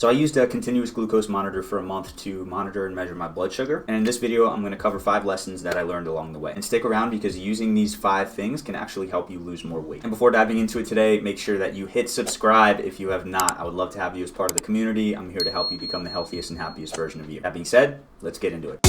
So I used a continuous glucose monitor for a month to monitor and measure my blood sugar. And in this video, I'm going to cover 5 lessons that I learned along the way. And stick around because using these 5 things can actually help you lose more weight. And before diving into it today, make sure that you hit subscribe if you have not. I would love to have you as part of the community. I'm here to help you become the healthiest and happiest version of you. That being said, let's get into it.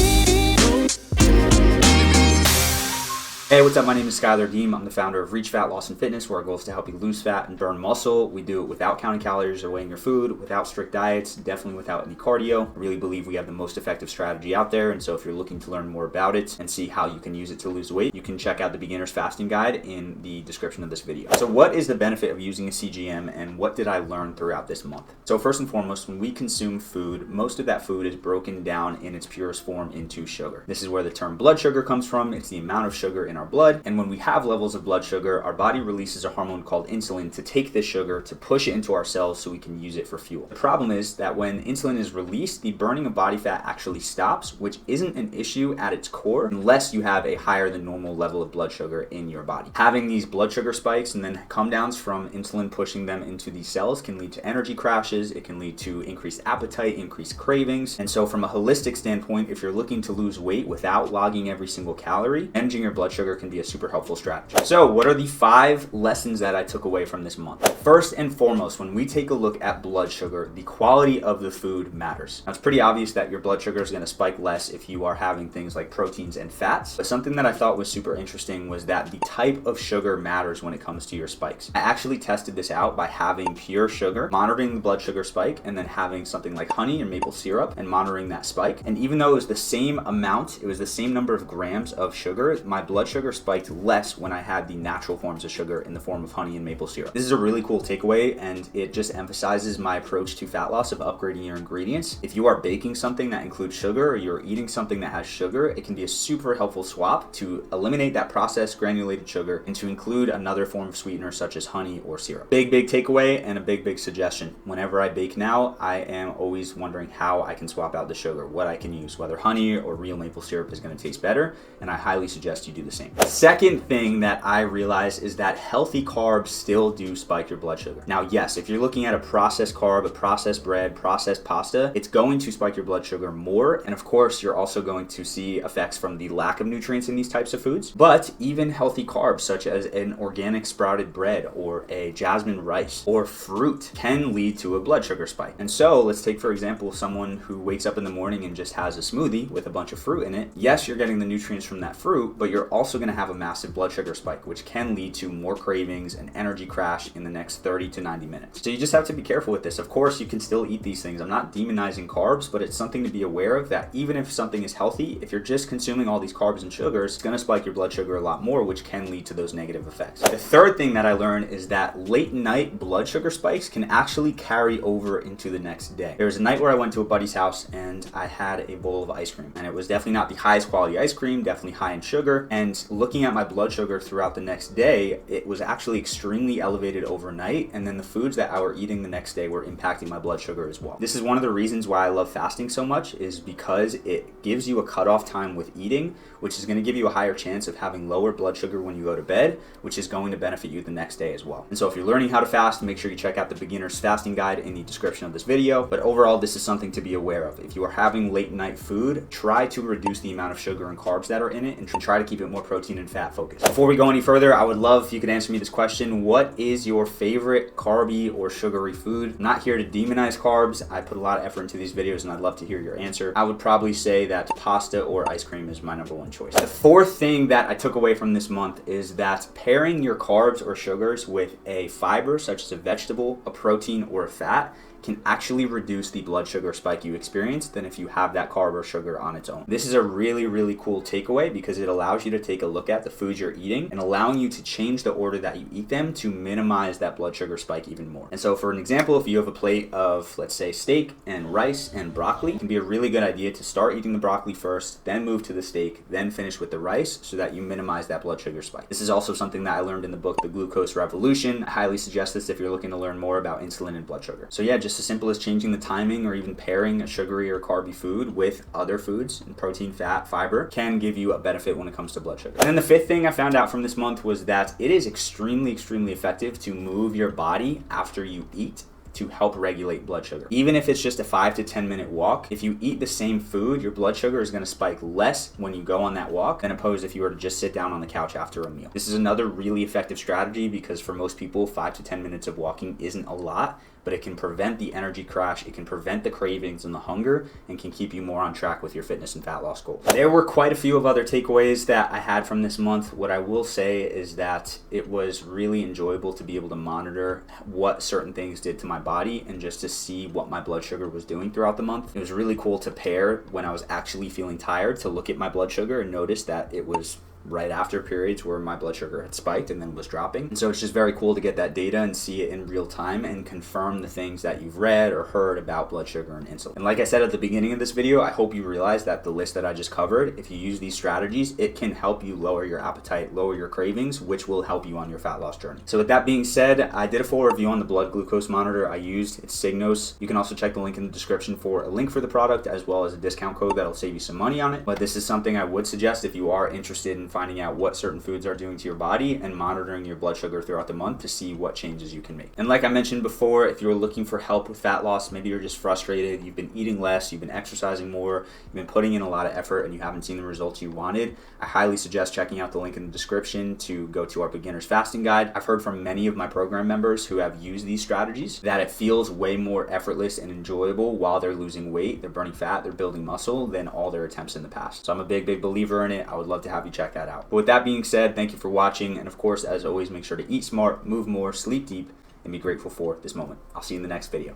Hey, what's up? My name is Schuyler. I'm the founder of Reach Fat Loss and Fitness, where our goal is to help you lose fat and burn muscle. We do it without counting calories or weighing your food, without strict diets, definitely without any cardio. I really believe we have the most effective strategy out there, and so if you're looking to learn more about it and see how you can use it to lose weight, you can check out the beginner's fasting guide in the description of this video. So what is the benefit of using a CGM, and what did I learn throughout this month? So first and foremost, when we consume food, most of that food is broken down in its purest form into sugar. This is where the term blood sugar comes from. It's the amount of sugar in our blood, and when we have levels of blood sugar, our body releases a hormone called insulin to take this sugar, to push it into our cells so we can use it for fuel. The problem is that when insulin is released, the burning of body fat actually stops, which isn't an issue at its core unless you have a higher than normal level of blood sugar in your body. Having these blood sugar spikes and then come downs from insulin pushing them into these cells can lead to energy crashes. It can lead to increased appetite, increased cravings. And so from a holistic standpoint, if you're looking to lose weight without logging every single calorie, managing your blood sugar can be a super helpful strategy. So what are the 5 lessons that I took away from this month? First and foremost, when we take a look at blood sugar, the quality of the food matters. Now, it's pretty obvious that your blood sugar is going to spike less if you are having things like proteins and fats, but something that I thought was super interesting was that the type of sugar matters when it comes to your spikes. I actually tested this out by having pure sugar, monitoring the blood sugar spike, and then having something like honey or maple syrup and monitoring that spike. And even though it was the same amount, it was the same number of grams of sugar, my blood sugar spiked less when I had the natural forms of sugar in the form of honey and maple syrup. This is a really cool takeaway, and it just emphasizes my approach to fat loss of upgrading your ingredients. If you are baking something that includes sugar, or you're eating something that has sugar, it can be a super helpful swap to eliminate that processed granulated sugar and to include another form of sweetener such as honey or syrup. Big takeaway and a big suggestion. Whenever I bake now, I am always wondering how I can swap out the sugar, what I can use, whether honey or real maple syrup is going to taste better, and I highly suggest you do the same. Second thing that I realized is that healthy carbs still do spike your blood sugar. Now, yes, if you're looking at a processed carb, a processed bread, processed pasta, it's going to spike your blood sugar more. And of course, you're also going to see effects from the lack of nutrients in these types of foods. But even healthy carbs, such as an organic sprouted bread or a jasmine rice or fruit, can lead to a blood sugar spike. And so let's take, for example, someone who wakes up in the morning and just has a smoothie with a bunch of fruit in it. Yes, you're getting the nutrients from that fruit, but you're also going to have a massive blood sugar spike, which can lead to more cravings and energy crash in the next 30 to 90 minutes. So you just have to be careful with this. Of course, you can still eat these things. I'm not demonizing carbs, but it's something to be aware of, that even if something is healthy, if you're just consuming all these carbs and sugars, it's going to spike your blood sugar a lot more, which can lead to those negative effects. The third thing that I learned is that late night blood sugar spikes can actually carry over into the next day. There was a night where I went to a buddy's house and I had a bowl of ice cream, and it was definitely not the highest quality ice cream, definitely high in sugar. And looking at my blood sugar throughout the next day, it was actually extremely elevated overnight, and then the foods that I were eating the next day were impacting my blood sugar as well. This is one of the reasons why I love fasting so much, is because it gives you a cutoff time with eating, which is going to give you a higher chance of having lower blood sugar when you go to bed, which is going to benefit you the next day as well. And so if you're learning how to fast, make sure you check out the beginner's fasting guide in the description of this video. But overall, this is something to be aware of. If you are having late night food, try to reduce the amount of sugar and carbs that are in it, and try to keep it more protein and fat focused. Before we go any further, I would love if you could answer me this question: what is your favorite carby or sugary food? I'm not here to demonize carbs. I put a lot of effort into these videos, and I'd love to hear your answer. I would probably say that pasta or ice cream is my number 1 choice. The fourth thing that I took away from this month is that pairing your carbs or sugars with a fiber, such as a vegetable, a protein, or a fat, can actually reduce the blood sugar spike you experience than if you have that carb or sugar on its own. This is a really cool takeaway because it allows you to take a look at the foods you're eating and allowing you to change the order that you eat them to minimize that blood sugar spike even more. And so for an example, if you have a plate of, let's say, steak and rice and broccoli, it can be a really good idea to start eating the broccoli first, then move to the steak, then finish with the rice so that you minimize that blood sugar spike. This is also something that I learned in the book, The Glucose Revolution. I highly suggest this if you're looking to learn more about insulin and blood sugar. So yeah, just as simple as changing the timing or even pairing a sugary or carby food with other foods and protein, fat, fiber can give you a benefit when it comes to blood sugar. And then the fifth thing I found out from this month was that it is extremely effective to move your body after you eat to help regulate blood sugar. Even if it's just a 5 to 10 minute walk, if you eat the same food, your blood sugar is going to spike less when you go on that walk than opposed if you were to just sit down on the couch after a meal. This is another really effective strategy because for most people, 5 to 10 minutes of walking isn't a lot, but it can prevent the energy crash, it can prevent the cravings and the hunger, and can keep you more on track with your fitness and fat loss goals. There were quite a few of other takeaways that I had from this month. What I will say is that it was really enjoyable to be able to monitor what certain things did to my body and just to see what my blood sugar was doing throughout the month. It was really cool to pair when I was actually feeling tired to look at my blood sugar and notice that it was right after periods where my blood sugar had spiked and then was dropping. And so it's just very cool to get that data and see it in real time and confirm the things that you've read or heard about blood sugar and insulin. And like I said at the beginning of this video, I hope you realize that the list that I just covered, if you use these strategies, it can help you lower your appetite, lower your cravings, which will help you on your fat loss journey. So with that being said, I did a full review on the blood glucose monitor I used. It's Signos. You can also check the link in the description for a link for the product as well as a discount code that'll save you some money on it. But this is something I would suggest if you are interested in finding out what certain foods are doing to your body and monitoring your blood sugar throughout the month to see what changes you can make. And like I mentioned before, if you're looking for help with fat loss, maybe you're just frustrated, you've been eating less, you've been exercising more, you've been putting in a lot of effort and you haven't seen the results you wanted, I highly suggest checking out the link in the description to go to our beginner's fasting guide. I've heard from many of my program members who have used these strategies that it feels way more effortless and enjoyable while they're losing weight, they're burning fat, they're building muscle than all their attempts in the past. So I'm a big believer in it. I would love to have you check that out. But with that being said, thank you for watching. And of course, as always, make sure to eat smart, move more, sleep deep, and be grateful for this moment. I'll see you in the next video.